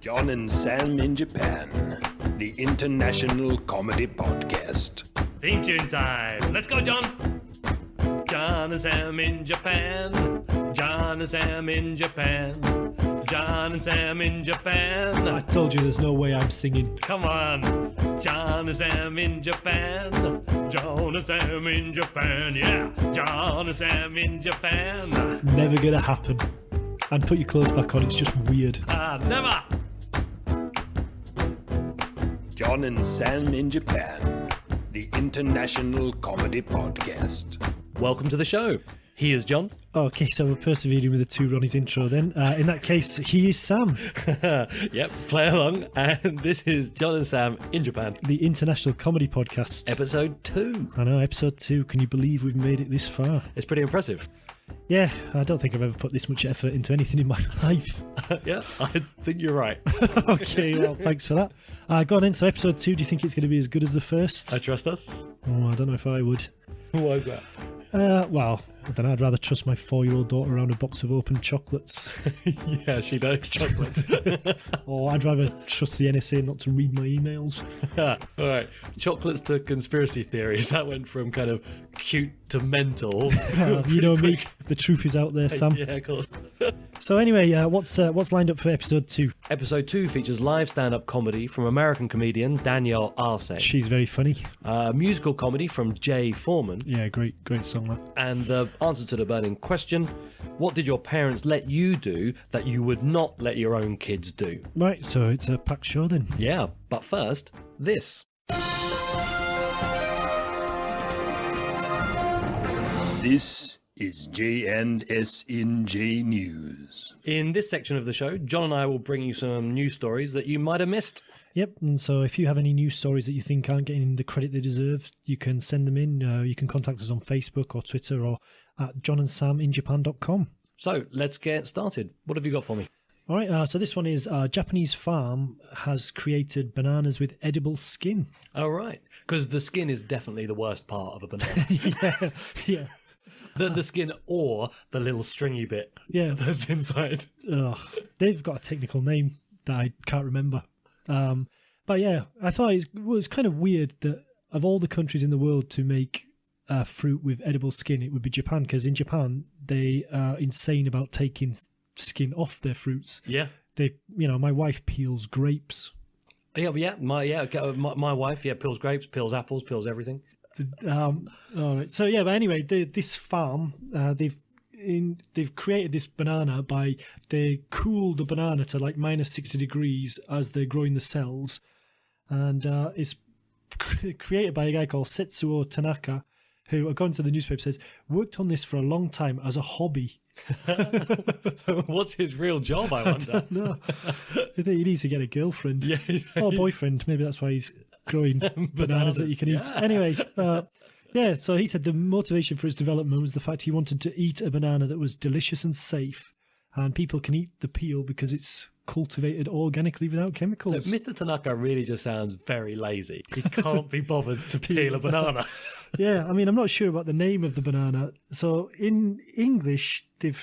John and Sam in Japan, the international comedy podcast. Theme tune time. Let's go, John. John and Sam in Japan. John and Sam in Japan. John and Sam in Japan. I told you there's no way I'm singing. Come on. John and Sam in Japan. John and Sam in Japan. Yeah. John and Sam in Japan. Never gonna happen. And put your clothes back on, it's just weird. Never. John and Sam in Japan, the international comedy podcast. Welcome to the show. He is John. Okay, so we're persevering with the two Ronnie's intro then. In that case, he is Sam. Yep, play along. And this is John and Sam in Japan. The international comedy podcast. Episode 2. I know, episode 2. Can you believe we've made it this far? It's pretty impressive. Yeah, I don't think I've ever put this much effort into anything in my life. Yeah, I think you're right. Okay, well, thanks for that. Go on in, so episode 2, do you think it's going to be as good as the first? I trust us. Oh, I don't know if I would. Why is that? Well, I don't know, I'd rather trust my 4-year-old daughter around a box of open chocolates. Yeah, she likes chocolates. Or I'd rather trust the NSA not to read my emails. All right, chocolates to conspiracy theories. That went from kind of cute to mental. You know me, the truth is out there, Sam. Yeah, of course. So anyway, what's lined up for episode 2? Episode 2 features live stand-up comedy from American comedian Danielle Arce. She's very funny. Musical comedy from Jay Foreman. Yeah, great song that. And the answer to the burning question, what did your parents let you do that you would not let your own kids do? Right, so it's a packed show then. Yeah, but first, this. This is J&S in J News. In this section of the show, John and I will bring you some news stories that you might have missed. Yep, and so if you have any news stories that you think aren't getting the credit they deserve, you can send them in. You can contact us on Facebook or Twitter or at johnandsaminjapan.com. So let's get started. What have you got for me? All right, so this one is a Japanese farm has created bananas with edible skin. Oh, right. Because the skin is definitely the worst part of a banana. Yeah. The skin or the little stringy bit that's inside. They've got a technical name that I can't remember. But yeah, I thought it was kind of weird that of all the countries in the world to make fruit with edible skin, it would be Japan, because in Japan they are insane about taking skin off their fruits. Yeah, my wife peels grapes. My wife peels grapes, peels apples, peels everything. All right. So yeah, but anyway, this farm they've created this banana by they cool the banana to like minus 60 degrees as they're growing the cells, and it's created by a guy called Setsuo Tanaka, who, according to the newspaper, says worked on this for a long time as a hobby. What's his real job, I wonder? No, I think he needs to get a girlfriend. Yeah, or boyfriend. Maybe that's why he's growing bananas that you can eat. Anyway. Yeah, so he said the motivation for his development was the fact he wanted to eat a banana that was delicious and safe, and people can eat the peel because it's cultivated organically without chemicals. So Mr. Tanaka really just sounds very lazy. He can't be bothered to peel a banana. Yeah, I mean, I'm not sure about the name of the banana. So in English, they've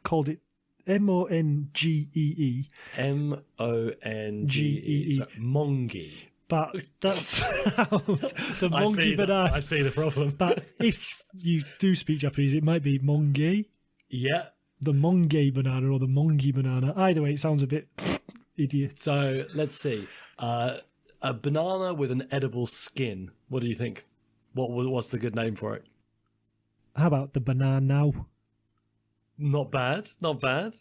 called it Mongee. Mongee. So mongi. But that's the mongi banana. I see the problem. But if you do speak Japanese, it might be monge. Yeah. The monge banana or the mongi banana. Either way, it sounds a bit idiot. So let's see. A banana with an edible skin. What do you think? What's the good name for it? How about the banana? Not bad. Not bad.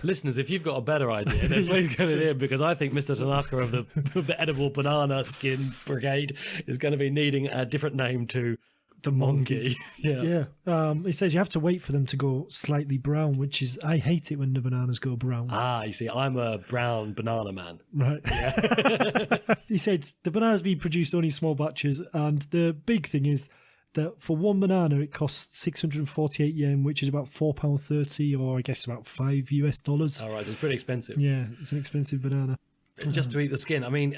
Listeners, if you've got a better idea, then please get it in, because I think Mr. Tanaka of the edible banana skin brigade is going to be needing a different name to the mongi. Yeah. It says you have to wait for them to go slightly brown, which is, I hate it when the bananas go brown. You see, I'm a brown banana man. Right. Yeah. He said the bananas being produced only in small batches, and the big thing is that for one banana it costs 648 yen, which is about £4.30, or I guess about $5. All right, it's pretty expensive. Yeah, it's an expensive banana. And just to eat the skin, I mean,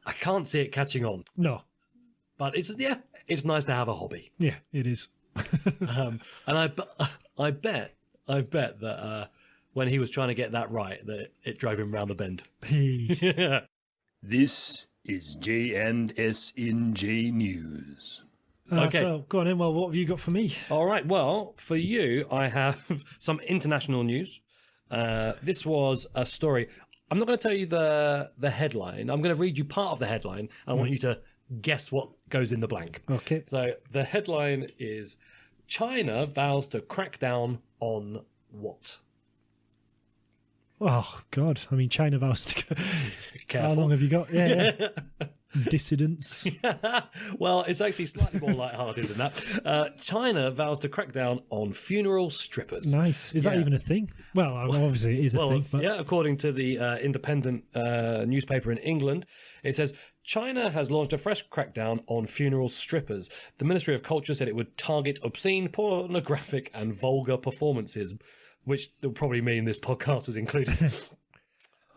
I can't see it catching on. No. But it's nice to have a hobby. Yeah, it is. And I bet that when he was trying to get that right that it drove him round the bend. Hey. This is J&S&J News. Okay. So go on in. Well, what have you got for me? All right. Well, for you, I have some international news. This was a story. I'm not going to tell you the headline. I'm going to read you part of the headline. I want you to guess what goes in the blank. Okay. So the headline is China vows to crack down on what? Oh, God. I mean, China vows to go. Careful. How long have you got? Yeah. Dissidents. Well, it's actually slightly more lighthearted than that. China vows to crack down on funeral strippers. Nice. Is that even a thing? Well, obviously it is a thing. But... Yeah, according to the independent newspaper in England, it says China has launched a fresh crackdown on funeral strippers. The Ministry of Culture said it would target obscene, pornographic and vulgar performances, which will probably mean this podcast is included.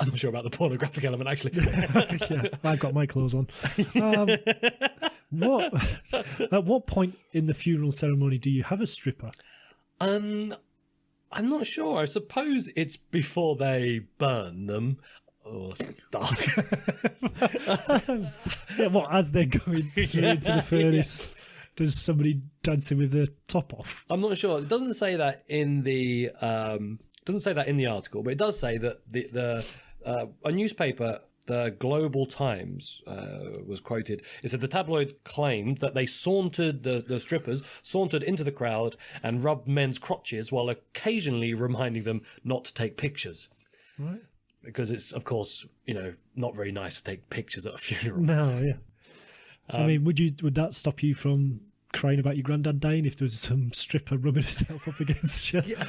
I'm not sure about the pornographic element, actually. Yeah, I've got my clothes on. At what point in the funeral ceremony do you have a stripper? I'm not sure. I suppose it's before they burn them. Oh, it's dark. Yeah, what, as they're going through into the furnace, does somebody dancing with their top off? I'm not sure. It doesn't say that in the article, but it does say that a newspaper, the Global Times, was quoted. It said the tabloid claimed that they the strippers sauntered into the crowd and rubbed men's crotches while occasionally reminding them not to take pictures. Right. Because it's, of course, not very nice to take pictures at a funeral. No, yeah. I mean, would that stop you from crying about your granddad dying if there was some stripper rubbing herself up against you? Yeah.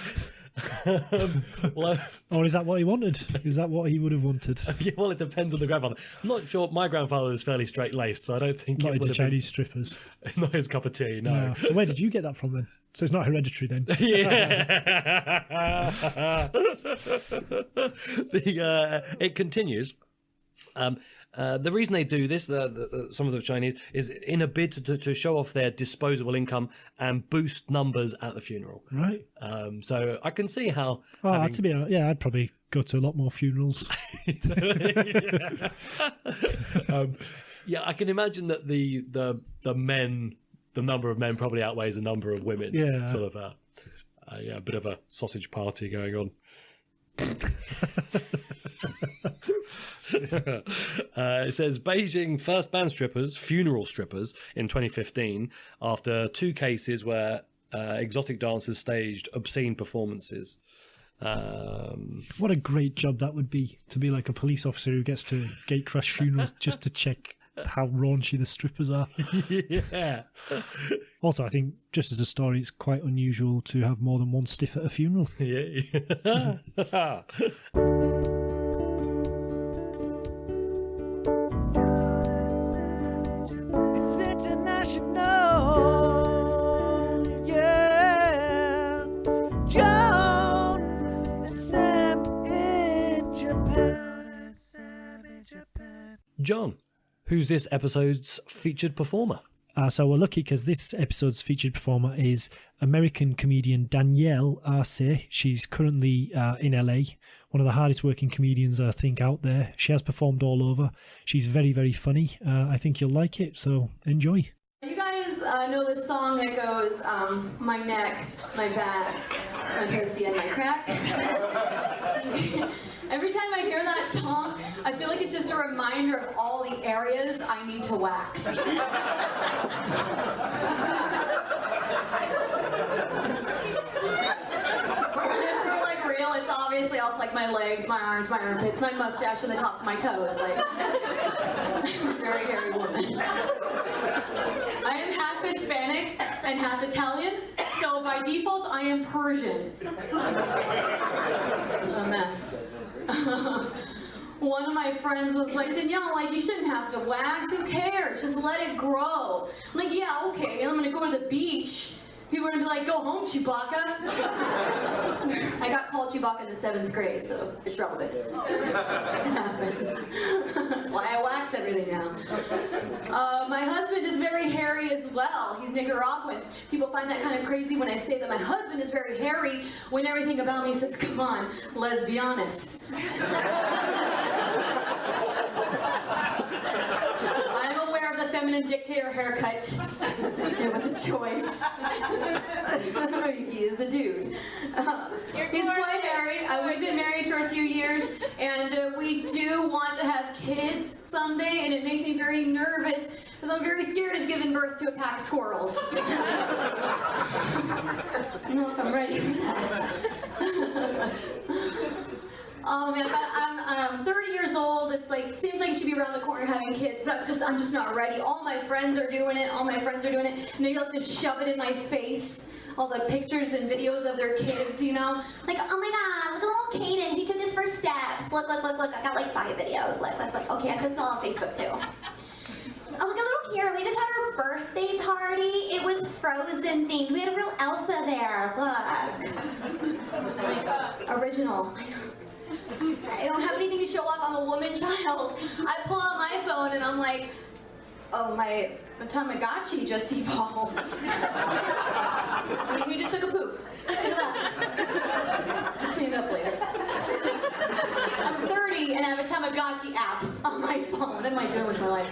Or is that what he wanted? Is that what he would have wanted? Yeah, well, it depends on the grandfather. I'm not sure. My grandfather was fairly straight-laced, so I don't think Not it would into have Chinese strippers. been not his cup of tea. No. So where did you get that from then? So it's not hereditary then? Yeah. It continues. The reason they do this, some of the Chinese, is in a bid to show off their disposable income and boost numbers at the funeral. Right. So I can see how. To be honest, yeah, I'd probably go to a lot more funerals. Yeah, I can imagine that the number of men probably outweighs the number of women. Yeah. Sort of a bit of a sausage party going on. It says Beijing first banned funeral strippers in 2015 after 2 cases where exotic dancers staged obscene performances. What a great job that would be, to be like a police officer who gets to gate crash funerals just to check how raunchy the strippers are. Yeah. Also, I think, just as a story, it's quite unusual to have more than one stiff at a funeral. Yeah. It's international, yeah. John and Sam in Japan. John, who's this episode's featured performer? So we're lucky because this episode's featured performer is American comedian Danielle Arce. She's currently in LA, one of the hardest working comedians I think out there. She has performed all over. She's very, very funny. I think you'll like it, so enjoy. You guys know this song that goes, my neck, my back, my pussy, and my crack? Every time I hear that song, I feel like it's just a reminder of all the areas I need to wax. If we're like real, it's obviously also like my legs, my arms, my armpits, my mustache, and the tops of my toes. Like, very hairy woman. I am half Hispanic and half Italian, so by default I am Persian. It's a mess. One of my friends was like, Danielle, like, you shouldn't have to wax, who cares? Just let it grow. I'm like, yeah, okay, I'm gonna go to the beach People are gonna be like, go home, Chewbacca. I got called Chewbacca in the 7th grade, so it's relevant. It happened. That's why I wax everything now. My husband is very hairy as well. He's Nicaraguan. People find that kind of crazy when I say that my husband is very hairy when everything about me says, come on, let's be honest. I'm aware of the feminine dictator haircut. It was a choice. He is a dude. He's quite hairy. We've been married for a few years, and we do want to have kids someday, and it makes me very nervous because I'm very scared of giving birth to a pack of squirrels. I don't know if I'm ready for that. Oh man, I'm 30 years old. It's like, seems like you should be around the corner having kids, but I'm just not ready. All my friends are doing it. And they like to shove it in my face. All the pictures and videos of their kids, you know? Like, oh my God, look at little Kaden. He took his first steps. Look. I got like 5 videos. Look. Okay, I can spell on Facebook too. Oh, look at little Kira. We just had her birthday party. It was Frozen themed. We had a real Elsa there. Look. Like, original. I don't have anything to show off. I'm a woman child. I pull out my phone and I'm like, oh, my Tamagotchi just evolved. We just took a poop. Look at that. I'll clean it up later. I'm 30 and I have a Tamagotchi app on my phone. What am I doing with my life?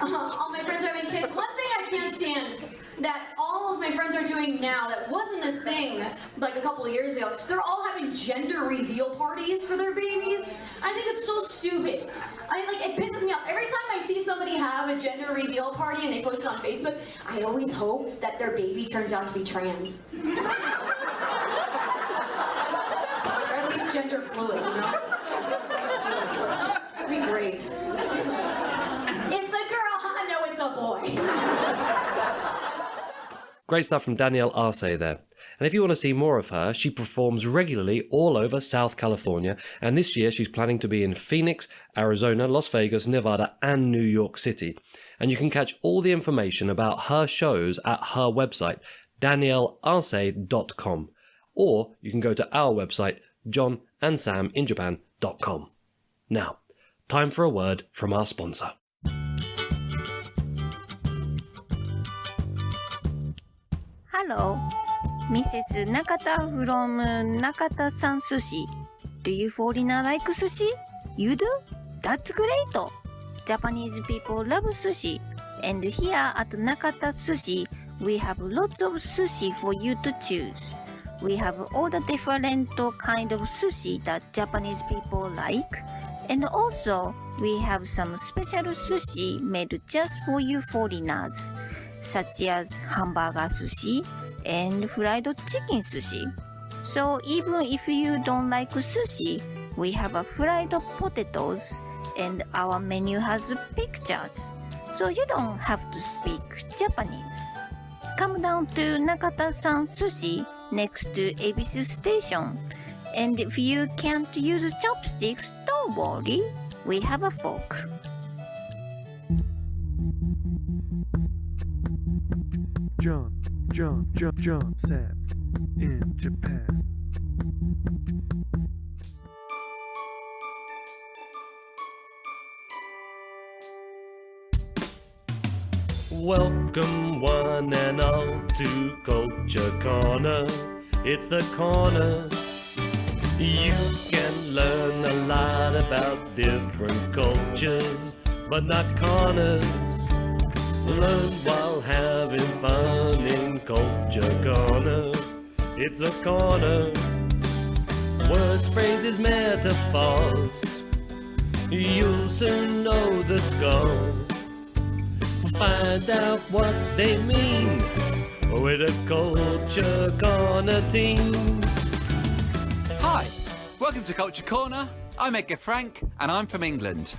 All my friends are having kids. One thing I can't stand that all of my friends are doing now that wasn't a thing like a couple of years ago, they're all having gender reveal parties for their babies. I think it's so stupid. It pisses me off. Every time I see somebody have a gender reveal party and they post it on Facebook, I always hope that their baby turns out to be trans. Or at least gender fluid, you know? It'd be great. It's a girl, no, it's a boy. Great stuff from Danielle Arce there. And if you want to see more of her, she performs regularly all over South California, and this year she's planning to be in Phoenix, Arizona, Las Vegas, Nevada, and New York City. And you can catch all the information about her shows at her website, daniellearce.com. Or you can go to our website, johnandsaminjapan.com. Now, time for a word from our sponsor. Hello, Mrs. Nakata from Nakata-san Sushi. Do you foreigner like sushi? You do? That's great! Japanese people love sushi, and here at Nakata Sushi, we have lots of sushi for you to choose. We have all the different kind of sushi that Japanese people like, and also we have some special sushi made just for you foreigners, such as hamburger sushi and fried chicken sushi. So even if you don't like sushi, we have a fried potatoes and our menu has pictures, so you don't have to speak Japanese. Come down to Nakata-san Sushi next to Ebisu Station, and if you can't use chopsticks, don't worry, we have a fork. John Sam in Japan. Welcome one and all to Culture Corner. It's the corner. You can learn a lot about different cultures, but not corners. Learn while having fun in Culture Corner. It's the corner. Words, phrases, metaphors. You'll soon know the score. Find out what they mean with a Culture Corner team. Hi, welcome to Culture Corner. I'm Edgar Frank and I'm from England.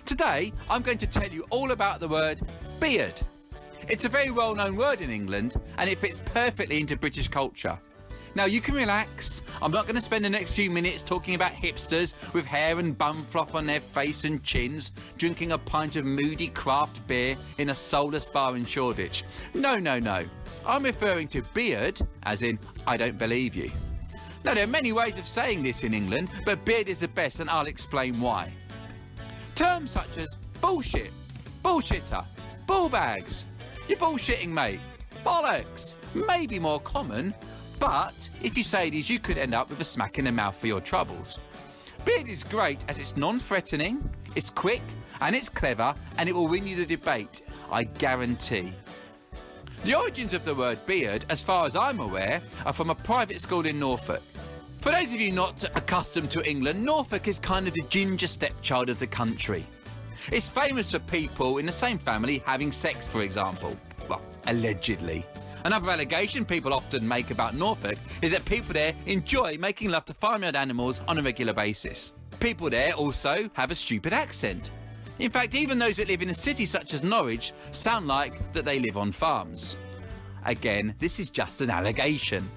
Today I'm going to tell you all about the word beard. It's a very well-known word in England and it fits perfectly into British culture. Now you can relax. I'm not going to spend the next few minutes talking about hipsters with hair and bum fluff on their face and chins, drinking a pint of moody craft beer in a soulless bar in Shoreditch. No. I'm referring to beard, as in, I don't believe you. Now, there are many ways of saying this in England, but beard is the best, and I'll explain why. Terms such as bullshit, bullshitter, bullbags, you're bullshitting, mate, bollocks, may be more common, but if you say these, you could end up with a smack in the mouth for your troubles. Beard is great as it's non-threatening, it's quick, and it's clever, and it will win you the debate, I guarantee. The origins of the word beard, as far as I'm aware, are from a private school in Norfolk. For those of you not accustomed to England, Norfolk is kind of the ginger stepchild of the country. It's famous for people in the same family having sex, for example. Well, allegedly. Another allegation people often make about Norfolk is that people there enjoy making love to farmyard animals on a regular basis. People there also have a stupid accent. In fact, even those that live in a city such as Norwich sound like that they live on farms. Again, this is just an allegation.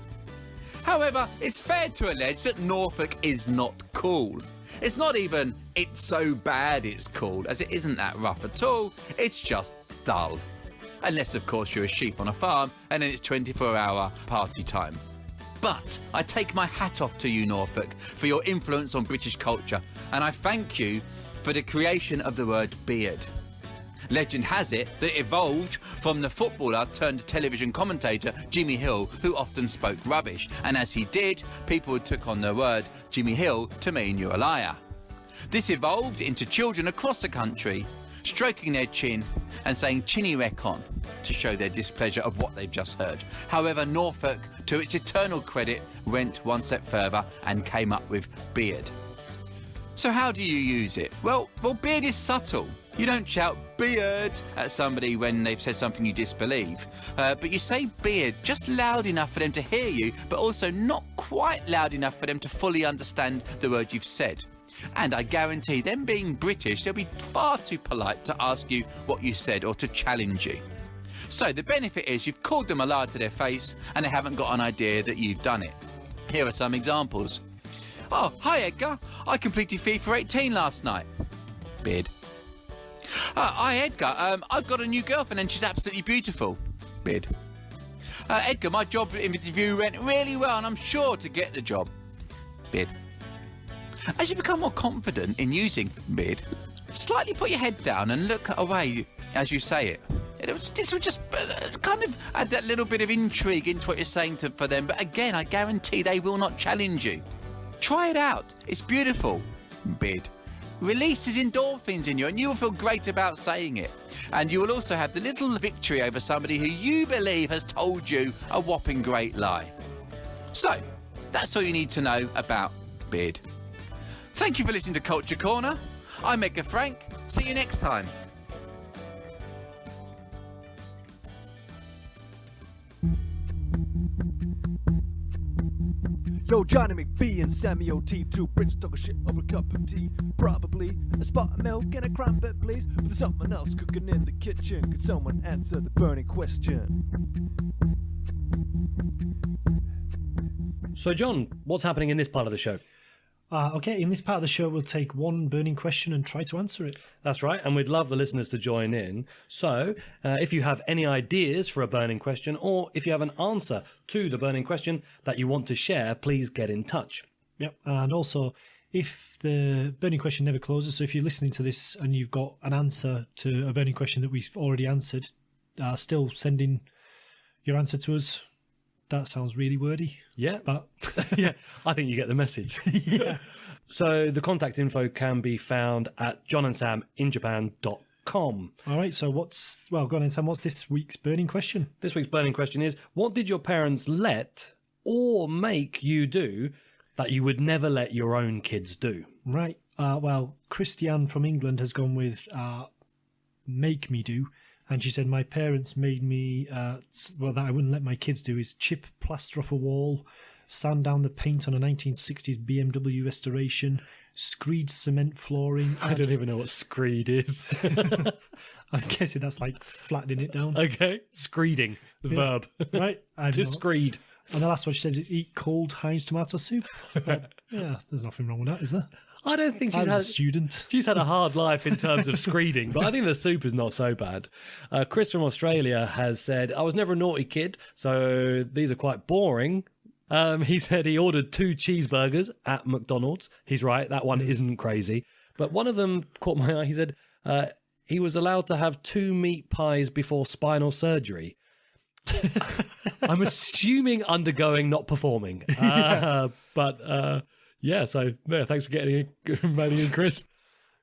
However, it's fair to allege that Norfolk is not cool. It's not even, it's so bad it's cool, as it isn't that rough at all, it's just dull. Unless, of course, you're a sheep on a farm and then it's 24-hour party time. But I take my hat off to you, Norfolk, for your influence on British culture, and I thank you for the creation of the word beard. Legend has it that it evolved from the footballer turned television commentator Jimmy Hill, who often spoke rubbish, and as he did, people took on the word Jimmy Hill to mean you're a liar. This evolved into children across the country stroking their chin and saying chinny recon to show their displeasure of what they've just heard. However, Norfolk, to its eternal credit, went one step further and came up with beard. So how do you use it? Well, beard is subtle. You don't shout beard at somebody when they've said something you disbelieve, but you say beard just loud enough for them to hear you, but also not quite loud enough for them to fully understand the word you've said. And I guarantee them being British, they'll be far too polite to ask you what you said or to challenge you. So the benefit is you've called them a liar to their face and they haven't got an idea that you've done it. Here are some examples. Oh, hi Edgar, I completed FIFA 18 last night. Beard. Hi Edgar, I've got a new girlfriend and she's absolutely beautiful. Beard. Edgar, my job interview went really well and I'm sure to get the job. Beard. As you become more confident in using beard, slightly put your head down and look away as you say it. This will just kind of add that little bit of intrigue into what you're saying for them, but again, I guarantee they will not challenge you. Try it out. It's beautiful. Beard. Releases endorphins in you and you will feel great about saying it. And you will also have the little victory over somebody who you believe has told you a whopping great lie. So, that's all you need to know about beard. Thank you for listening to Culture Corner. I'm Edgar Frank. See you next time. Yo, Johnny McBee and Sammy O.T. Two Brits talking shit over a cup of tea. Probably a spot of milk and a crumpet, please. But there's something else cooking in the kitchen. Could someone answer the burning question? So, John, what's happening in this part of the show? Okay, in this part of the show, we'll take one burning question and try to answer it. That's right, and we'd love the listeners to join in. So, if you have any ideas for a burning question, or if you have an answer to the burning question that you want to share, please get in touch. Yep, and also, if the burning question never closes, so if you're listening to this and you've got an answer to a burning question that we've already answered, still send in your answer to us. That sounds really wordy. Yeah, but yeah, I think you get the message. Yeah. So the contact info can be found at johnandsaminjapan.com. All right, so go on then, Sam, what's this week's burning question? This week's burning question is, what did your parents let or make you do that you would never let your own kids do? Right, well, Christiane from England has gone with make me do. And she said, my parents made me, that I wouldn't let my kids do, is chip plaster off a wall, sand down the paint on a 1960s BMW restoration, screed cement flooring. I don't even know what screed is. I'm guessing that's like flattening it down. Okay, screeding, the verb. Right. To screed. And the last one, she says, eat cold Heinz tomato soup. Yeah, there's nothing wrong with that, is there? I don't think I was a student. She's had a hard life in terms of screening, but I think the soup is not so bad. Chris from Australia has said, I was never a naughty kid, so these are quite boring. He said he ordered 2 cheeseburgers at McDonald's. He's right, that one isn't crazy. But one of them caught my eye. He said he was allowed to have 2 meat pies before spinal surgery. I'm assuming undergoing, not performing. But so thanks for getting in, Chris.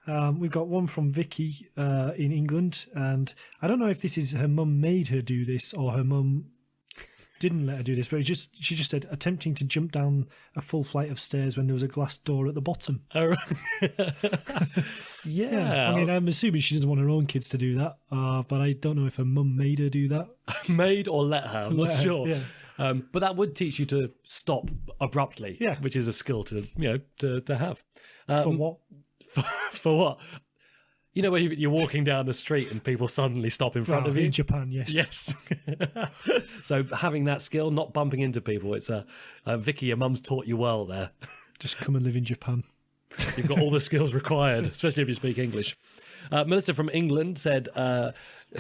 We've got one from Vicky in England, and I don't know if this is her mum made her do this or her mum didn't let her do this, but she just said attempting to jump down a full flight of stairs when there was a glass door at the bottom. Yeah. I mean, I'm assuming she doesn't want her own kids to do that, but I don't know if her mum made her do that. Made or let her, I'm not sure. Yeah. But that would teach you to stop abruptly, which is a skill to have. For what? For what? You know, where you're walking down the street and people suddenly stop in front of you? In Japan, yes. Yes. So having that skill, not bumping into people, it's Vicky, your mum's taught you well there. Just come and live in Japan. You've got all the skills required, especially if you speak English. Melissa from England said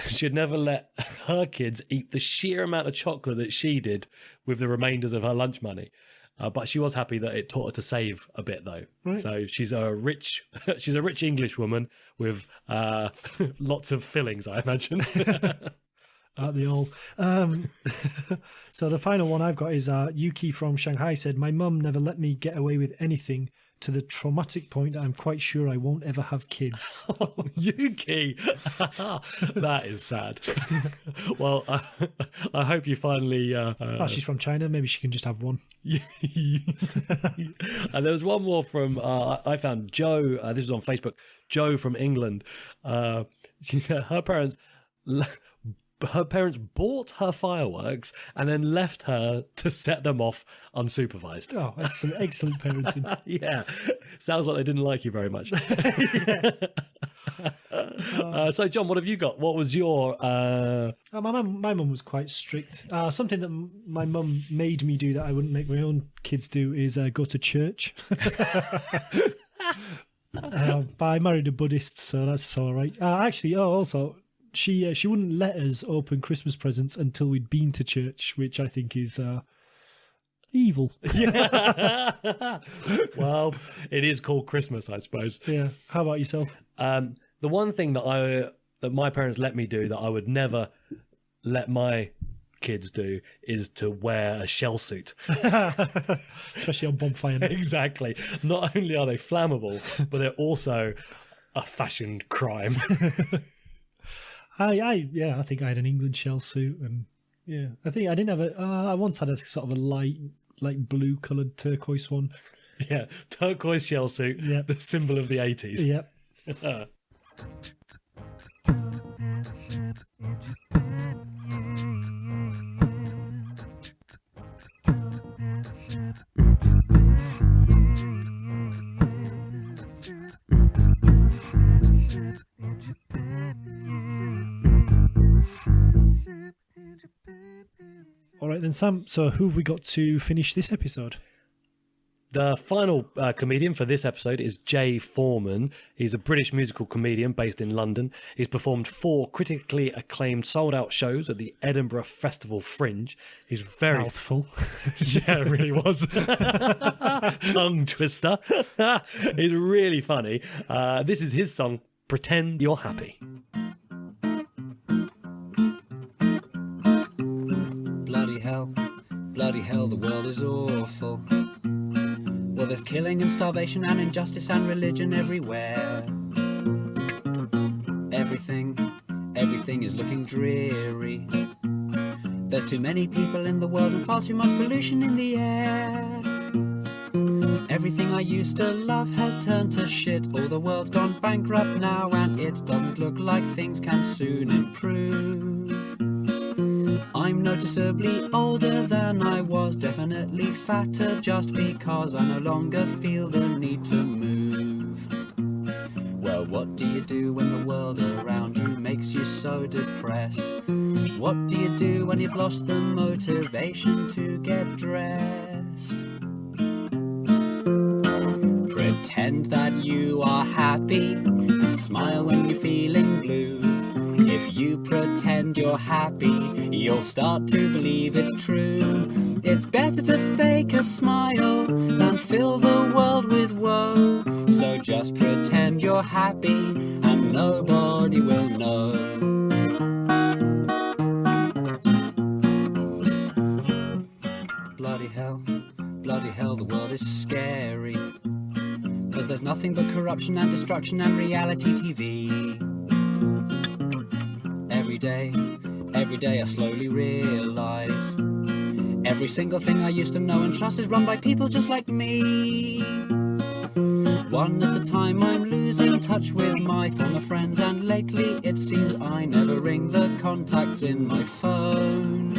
she'd never let her kids eat the sheer amount of chocolate that she did with the remainders of her lunch money. But she was happy that it taught her to save a bit, though. Right. So she's a rich English woman with lots of fillings, I imagine. At the old. So the final one I've got is Yuki from Shanghai said, my mum never let me get away with anything to the traumatic point that I'm quite sure I won't ever have kids. Oh, Yuki! That is sad. Well, I hope you finally... she's from China. Maybe she can just have one. And there was one more from... I found Joe. This was on Facebook. Joe from England. She said her parents bought her fireworks and then left her to set them off unsupervised. Oh, excellent parenting. Yeah. Sounds like they didn't like you very much. So, John, what have you got? What was your... My mum was quite strict. Something that my mum made me do that I wouldn't make my own kids do is go to church. But I married a Buddhist, so that's all right. Also... She wouldn't let us open Christmas presents until we'd been to church, which I think is evil. Yeah. Well, it is called Christmas, I suppose. Yeah. How about yourself? The one thing that my parents let me do that I would never let my kids do is to wear a shell suit. Especially on bonfire night. Exactly. Not only are they flammable, but they're also a fashion crime. I think I had an England shell suit, and I think I didn't have I once had a sort of a light blue coloured turquoise one. Yeah, turquoise shell suit. Yeah, the symbol of the 80s. Yep. All right then, Sam, so who have we got to finish this episode? The final comedian for this episode is Jay Foreman. He's a British musical comedian based in London. He's performed 4 critically acclaimed sold-out shows at the Edinburgh Festival Fringe. He's very... Mouthful. Yeah, it really was. Tongue twister. He's really funny. This is his song, Pretend You're Happy. Bloody hell, the world is awful. Well, there's killing and starvation and injustice and religion everywhere. Everything is looking dreary. There's too many people in the world and far too much pollution in the air. Everything I used to love has turned to shit. All the world's gone bankrupt now and it doesn't look like things can soon improve. I'm noticeably older than I was, definitely fatter just because I no longer feel the need to move. Well, what do you do when the world around you makes you so depressed? What do you do when you've lost the motivation to get dressed? Pretend Pretend that you are happy and smile when you're feeling blue. If you pretend you're happy, you'll start to believe it's true. It's better to fake a smile than fill the world with woe. So just pretend you're happy and nobody will know. Bloody hell, the world is scary. 'Cause there's nothing but corruption and destruction and reality TV. Every day I slowly realise every single thing I used to know and trust is run by people just like me. One at a time I'm losing touch with my former friends, and lately it seems I never ring the contacts in my phone.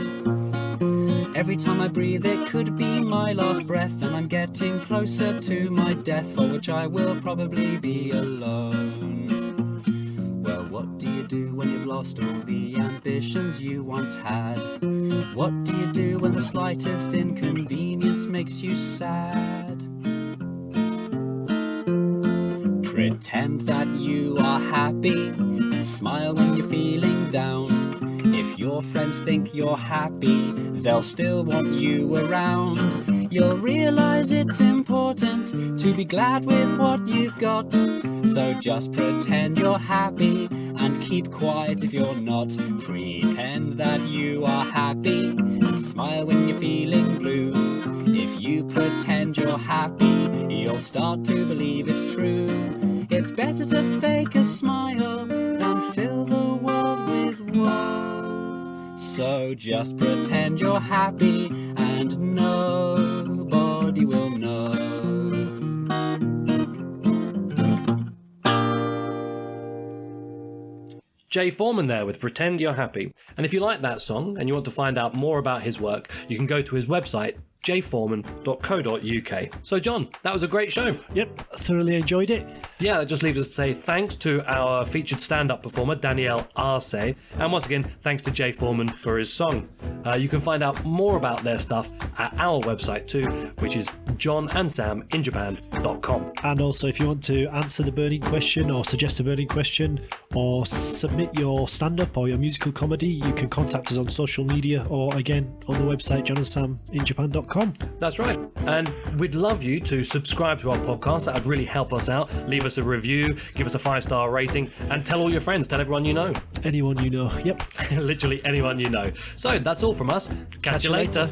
Every time I breathe it could be my last breath, and I'm getting closer to my death, for which I will probably be alone. Well, what do you do when you've lost all the ambitions you once had? What do you do when the slightest inconvenience makes you sad? Pretend that you are happy, smile when you're feeling down. If your friends think you're happy, they'll still want you around. You'll realise it's important to be glad with what you've got. So just pretend you're happy and keep quiet if you're not. Pretend that you are happy, smile when you're feeling blue. If you pretend you're happy, you'll start to believe it's true. It's better to fake a smile than fill the world with woe. So just pretend you're happy and nobody will know. Jay Foreman there with Pretend You're Happy. And if you like that song and you want to find out more about his work, you can go to his website, jforeman.co.uk. So John, that was a great show. Yep, thoroughly enjoyed it. Yeah, that just leaves us to say thanks to our featured stand-up performer, Danielle Arce, and once again, thanks to Jay Foreman for his song. You can find out more about their stuff at our website too, which is johnandsaminjapan.com. And also, if you want to answer the burning question or suggest a burning question or submit your stand-up or your musical comedy, you can contact us on social media or again on the website johnandsaminjapan.com. That's right. And we'd love you to subscribe to our podcast. That would really help us out. Leave us a review, give us a 5-star rating, and tell all your friends, tell everyone you know. Anyone you know, yep. Literally anyone you know. So that's all from us. Catch you later.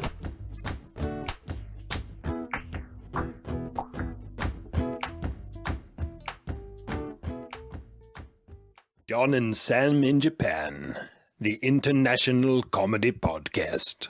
John and Sam in Japan, the International Comedy Podcast.